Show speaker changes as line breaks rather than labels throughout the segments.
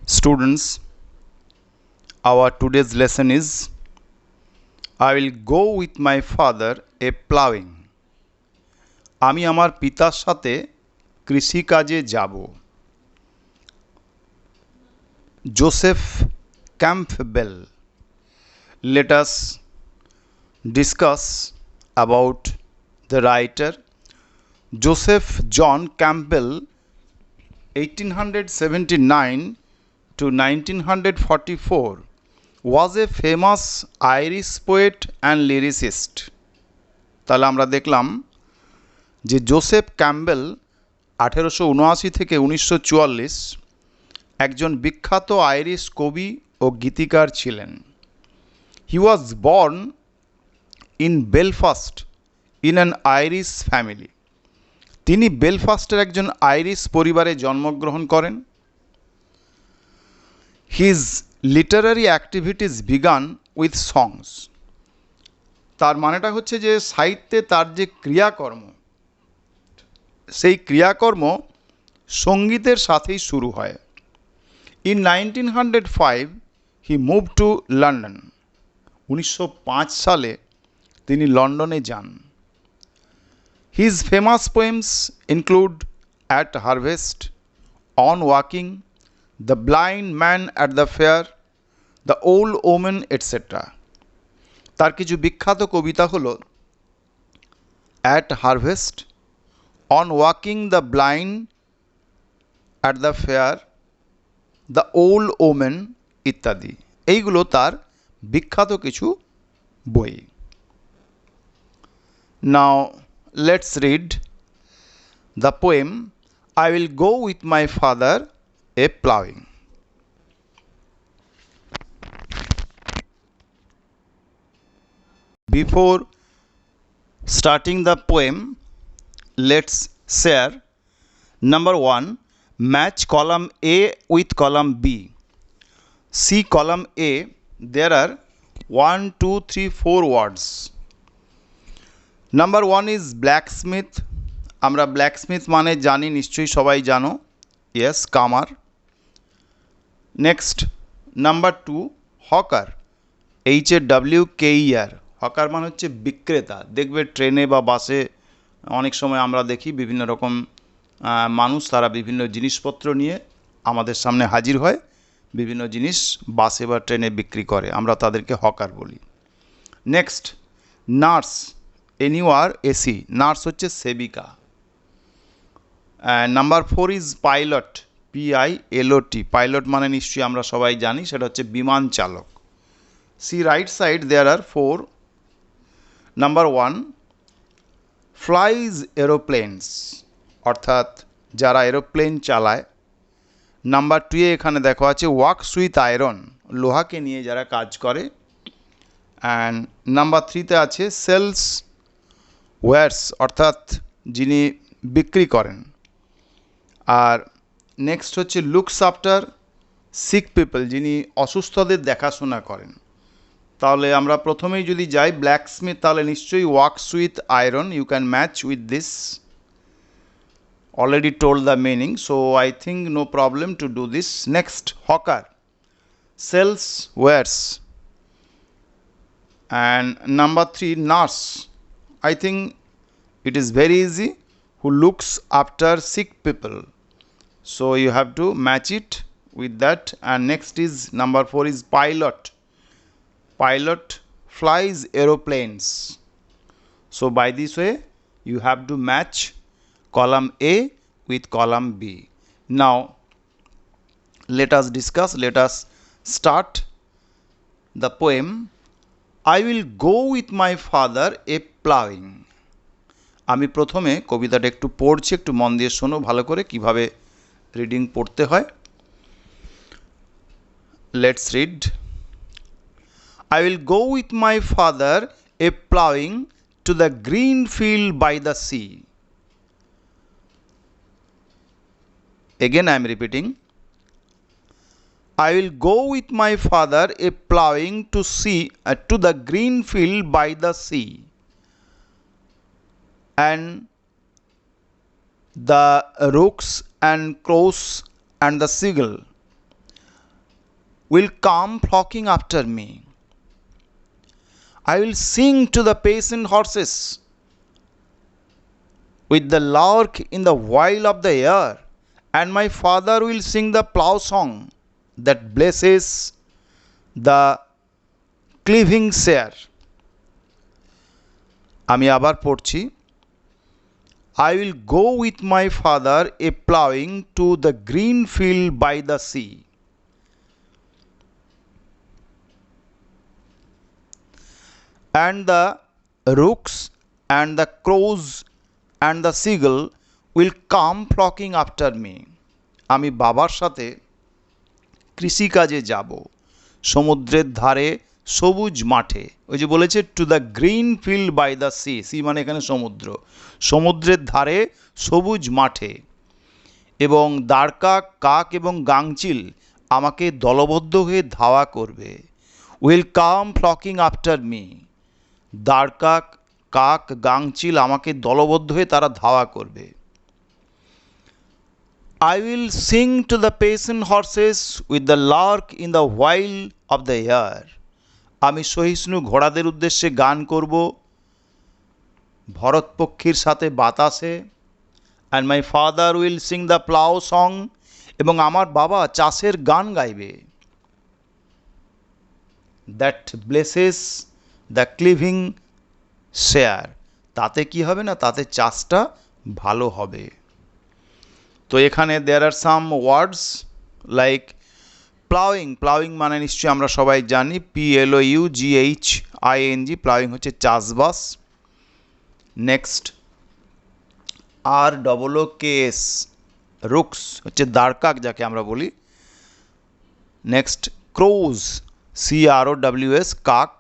Students, our today's lesson is I will go with my father a ploughing. আমি আমার পিতার সাথে কৃষিকাজে যাব। Joseph Campbell. Let us discuss about the writer Joseph John Campbell 1879 to 1944 was a famous Irish poet and lyricist. তাহলে আমরা দেখলাম যে জোসেফ ক্যাম্বেল 1879 থেকে 1944 একজন বিখ্যাত আইরিশ কবি ও গীতিকার ছিলেন। He was born in Belfast in an Irish family. তিনি বেলফাস্টের একজন আইরিশ পরিবারে জন্মগ্রহণ করেন। His literary activities began with songs. তার মানেটা হচ্ছে যে সাহিত্যে তার যে ক্রিয়াকর্ম, সেই ক্রিয়াকর্ম সঙ্গীতের সাথেই শুরু হয়। In 1905 he moved to London. 1905 সালে তিনি লন্ডনে যান। His famous poems include At Harvest, On Walking, The Blind Man at the Fair, The Old Woman, etc. তার কিছু বিখ্যাত কবিতা হলো At Harvest, On Walking the Blind at the Fair, The Old Woman ইত্যাদি। এইগুলো তার বিখ্যাত কিছু বই। Now let's read the poem I will go with my father a ploughing. Before starting the poem, let's share. Number 1, match column A with column B. See column A, there are 1, 2, 3, 4 words. Number 1 is blacksmith. আমরা blacksmith মানে জানি, নিশ্চয়ই সবাই জানো। Yes, কামার। Next, number 2, hawker. HAWKER. Hawker মানে হচ্ছে বিক্রেতা। দেখবে ট্রেনে বা বাসে অনেক সময় আমরা দেখি বিভিন্ন রকম মানুষ, তারা বিভিন্ন জিনিসপত্র নিয়ে আমাদের সামনে হাজির হয়, বিভিন্ন জিনিস বাসে বা ট্রেনে বিক্রি করে, আমরা তাদেরকে হকার বলি। নেক্সট, নার্স, NURSE, নার্স হচ্ছে সেবিকা। নাম্বার 4 ইজ পাইলট, PILOT, পাইলট মানে নিশ্চয়ই আমরা সবাই জানি, সেটা হচ্ছে বিমান চালক। See right side, there are 4. Number 1, flies aeroplanes, অর্থাৎ যারা এরোপ্লেন চালায়। নাম্বার 2 এখানে দেখো আছে ওয়ার্কস উইথ আয়রন, লোহাকে নিয়ে যারা কাজ করে। অ্যান্ড নাম্বার 3তে আছে সেলস ওয়ার্স, অর্থাৎ যিনি বিক্রি করেন। আর নেক্সট হচ্ছে লুকস আফটার সিক পিপল, যিনি অসুস্থদের দেখাশোনা করেন। তাহলে আমরা প্রথমেই যদি যাই ব্ল্যাকস্মিথ, তাহলে নিশ্চয়ই works with iron, you can match with this, already told the meaning, so I think no problem to do this. Next, hawker, sells wares. And number 3, nurse, I think it is very easy, who looks after sick people, so you have to match it with that. And next is number 4 is pilot, pilot flies aeroplanes, so by this way you have to match column A with column B. Now let us discuss, let us start the poem I will go with my father a ploughing. আমি প্রথমে কবিতাটা একটু পড়ছি, একটু মন দিয়ে শোনো ভালো করে কিভাবে রিডিং পড়তে হয়। Let's read. I will go with my father a ploughing to the green field by the sea. Again I am repeating. I will go with my father a ploughing to the green field by the sea, and the rooks and crows and the seagull will come flocking after me. I will sing to the patient horses with the lark in the while of the year, and my father will sing the plough song that blesses the cleaving share. আমি আবার পড়ছি. I will go with my father a ploughing to the green field by the sea. And the rooks and the crows and the seagull will come flocking after me. আমি বাবার সাথে কৃষিকাজে যাব সমুদ্রের ধারে সবুজ মাঠে. ওই যে বলেছে to the green field by the sea. Sea মানে এখানে সমুদ্র. সমুদ্রের ধারে সবুজ মাঠে. এবং দাঁড়কাক, কাক এবং গাংচিল আমাকে দলবদ্ধ হয়ে ধাওয়া করবে. Will come flocking after me. দাঁড়কাক, কাক, গাংচিল আমাকে দলবদ্ধ হয়ে তারা ধাওয়া করবে. I will sing to the patient horses with the lark in the while of the year. আমি সহিষ্ণু ঘোড়াদের উদ্দেশ্যে গান করব ভরতপক্ষীর সাথে বাতাসে. and my father will sing the plough song. এবং আমার বাবা চাষের গান গাইবে. that blesses the cleaving share. তাতে কি হবে না, তাতে চাষটা ভালো হবে. তো এখানে there are some words like ploughing. ploughing মানে নিশ্চয়ই আমরা সবাই জানি PLOUGHING. ploughing হচ্ছে চাষবাস. নেক্সট ROOKS রুকস হচ্ছে দাঁড়কাক যাকে আমরা বলি. নেক্সট ক্রোজ CROWS কাক.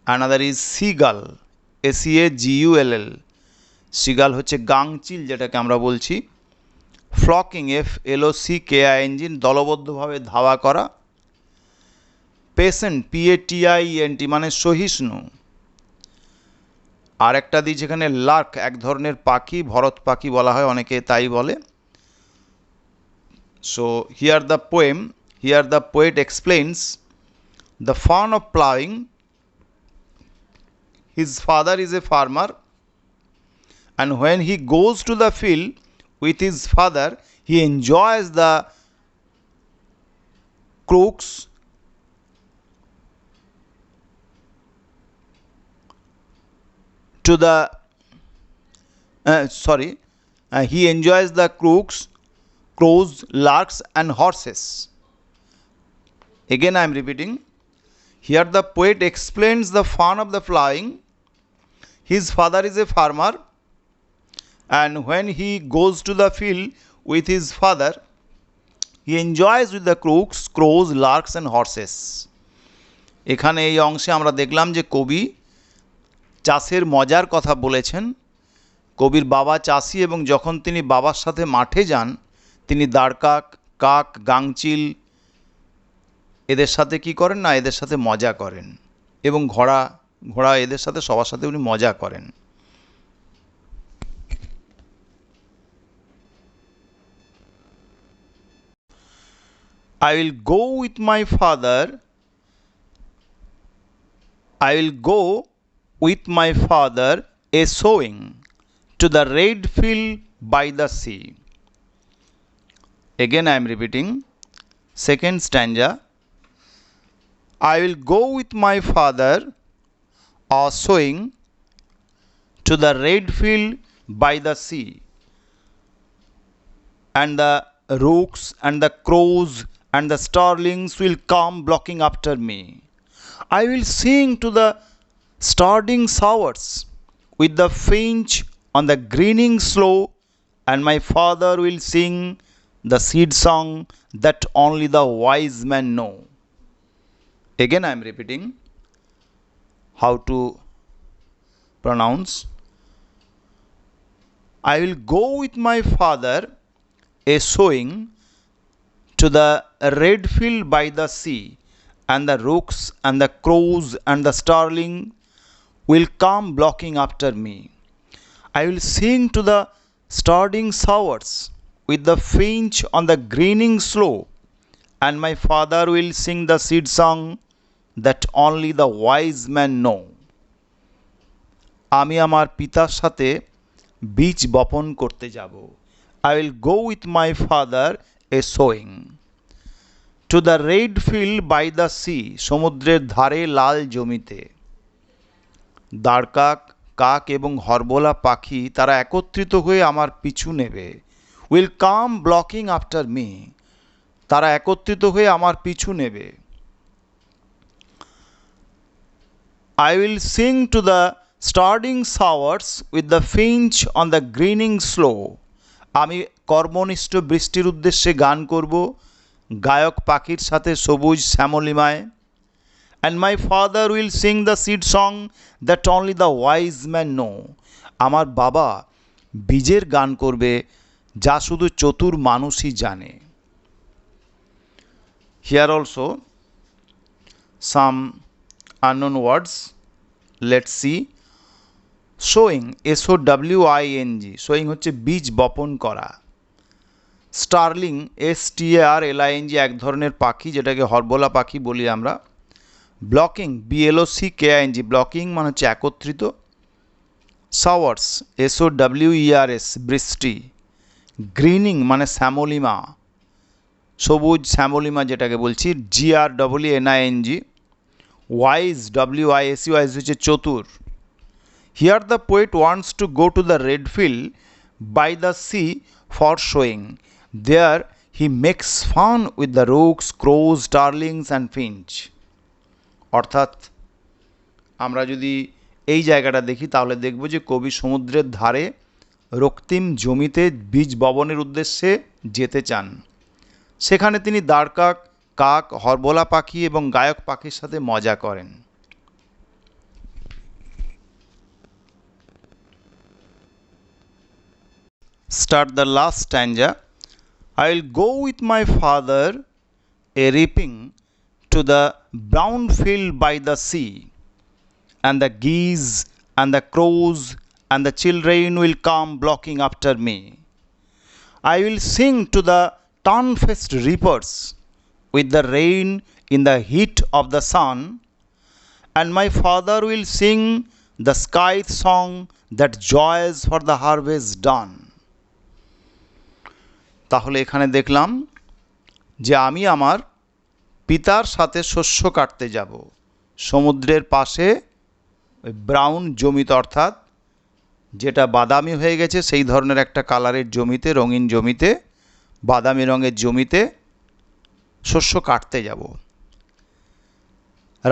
Another is seagull SEAGULL. Seagull হচ্ছে গাংচিল যেটাকে আমরা বলছি. ফ্লকিং FLOCKING দলবদ্ধভাবে ধাওয়া করা. পেশেন্ট PATIENT মানে সহিষ্ণু. আর একটা দিই যেখানে লার্ক এক ধরনের পাখি, ভরত পাখি বলা হয় অনেকে তাই বলে. So here the poet explains the fun of ploughing. His father is a farmer and when he goes to the field with his father he enjoys the crooks to the he enjoys the crooks, crows, larks and horses. Again I am repeating. Here the poet explains the fun of the ploughing. His father is a farmer, and when he goes to the field with his father he enjoys with the crooks, crows, larks and horses. এখানে এই অংশে আমরা দেখলাম যে কবি চাষের মজার কথা বলেছেন. কবির বাবা চাষি এবং যখন তিনি বাবার সাথে মাঠে যান তিনি দাঁড়কাক, কাক, গাংচিল এদের সাথে কি করেন না, এদের সাথে মজা করেন. এবং ঘোড়া এদের সাথে সবার সাথে উনি মজা করেন. I will go with my father a sowing to the red field by the sea. Again I am repeating. Second stanza. I will go with my father a sowing to the red field by the sea, and the rooks and the crows and the starlings will come flocking after me. I will sing to the starting showers with the finch on the greening slope, and my father will sing the seed song that only the wise men know. Again I am repeating how to pronounce. I will go with my father a sowing to the red field by the sea, and the rooks and the crows and the starling will come flocking after me. I will sing to the starting showers with the finch on the greening slope, and my father will sing the seed song that only the wise men know. আমি আমার পিতার সাথে বীজ বপন করতে যাব. I will go with my father a sowing. To the red field by the sea, সমুদ্রের ধারে লাল জমিতে. দাঁড়কাক, কাক এবং হরবোলা পাখি তারা একত্রিত হয়ে আমার পিছু নেবে. Will come blocking after me. তারা একত্রিত হয়ে আমার পিছু নেবে. I will sing to the starting showers with the finch on the greening slope. আমি কর্মনিষ্ঠ বৃষ্টির উদ্দেশ্যে গান করব গায়ক পাখির সাথে সবুজ শ্যামলিমায়. And my father will sing the seed song that only the wise men know. আমার বাবা বীজের গান করবে যা শুধু চতুর মানুষই জানে. Here also some unknown words. Let's see. Sowing, SOWING. Sowing হচ্ছে বীজ বপন করা. স্টারলিং, STARLING এক ধরনের পাখি যেটাকে হরবোলা পাখি বলি আমরা. Blocking, BLOCKING. ব্লকিং মানে হচ্ছে একত্রিত. শাওয়ার্স, SOWERS বৃষ্টি. গ্রিনিং মানে শ্যামলিমা, সবুজ শ্যামলিমা যেটাকে বলছি. GRWNING. ওয়াইজ, WISE হচ্ছে চতুর. Here the poet wants to go to the red field by the sea for sowing. There he makes fun with the rooks, crows, starlings and finch. অর্থাৎ আমরা যদি এই জায়গাটা দেখি তাহলে দেখব যে কবি সমুদ্রের ধারে রক্তিম জমিতে বীজ বপনের উদ্দেশ্যে যেতে চান. সেখানে তিনি দাঁড়কাক, কাক, হরবোলা পাখি এবং গায়ক পাখির সাথে মজা করেন. Start the last stanza. I will go with my father a reaping to the brown field by the sea, and the geese and the crows and the children will come blocking after me. I will sing to the turn-faced reapers with the rain in the heat of the sun, and my father will sing the sky song that joys for the harvest done. তাহলে এখানে দেখলাম যে আমি আমার পিতার সাথে শস্য কাটতে যাব সমুদ্রের পাশে ওই ব্রাউন জমিতে, অর্থাৎ যেটা বাদামি হয়ে গেছে সেই ধরনের একটা কালারের জমিতে, রঙিন জমিতে, বাদামি রঙের জমিতে শস্য কাটতে যাব.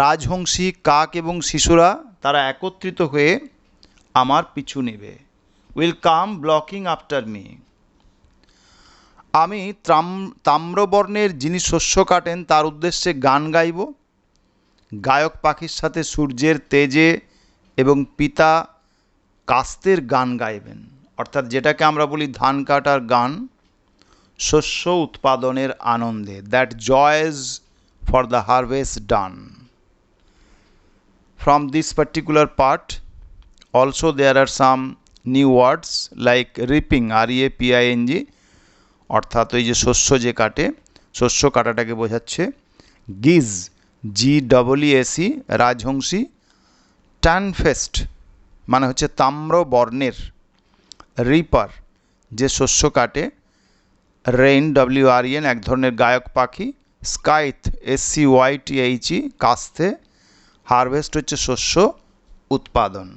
রাজহংসী, কাক এবং শিশুরা তারা একত্রিত হয়ে আমার পিছু নেবে. Will come blocking after me. আমি তাম্রবর্ণের যিনি শস্য কাটেন তার উদ্দেশ্যে গান গাইব. গায়ক পাখির সাথে সূর্যের তেজে এবং পিতা কাস্তের গান গাইবেন, অর্থাৎ যেটাকে আমরা বলি ধান কাটার গান, শস্য উৎপাদনের আনন্দে. That joys for the harvest done. From this particular part also there are some new words like reaping, REAPING, অর্থাৎ ওই যে শস্য যে কাটে, শস্য কাটাটাকে বোঝাচ্ছে. গিজ, GEESE রাজহংসী. ট্যানফেস্ট মানে হচ্ছে তাম্র বর্ণের. রিপার যে শস্য কাটে. রেইন, WREN এক ধরনের গায়ক পাখি. স্কাইথ, SCYTHE কাস্তে. হারভেস্ট হচ্ছে শস্য উৎপাদন.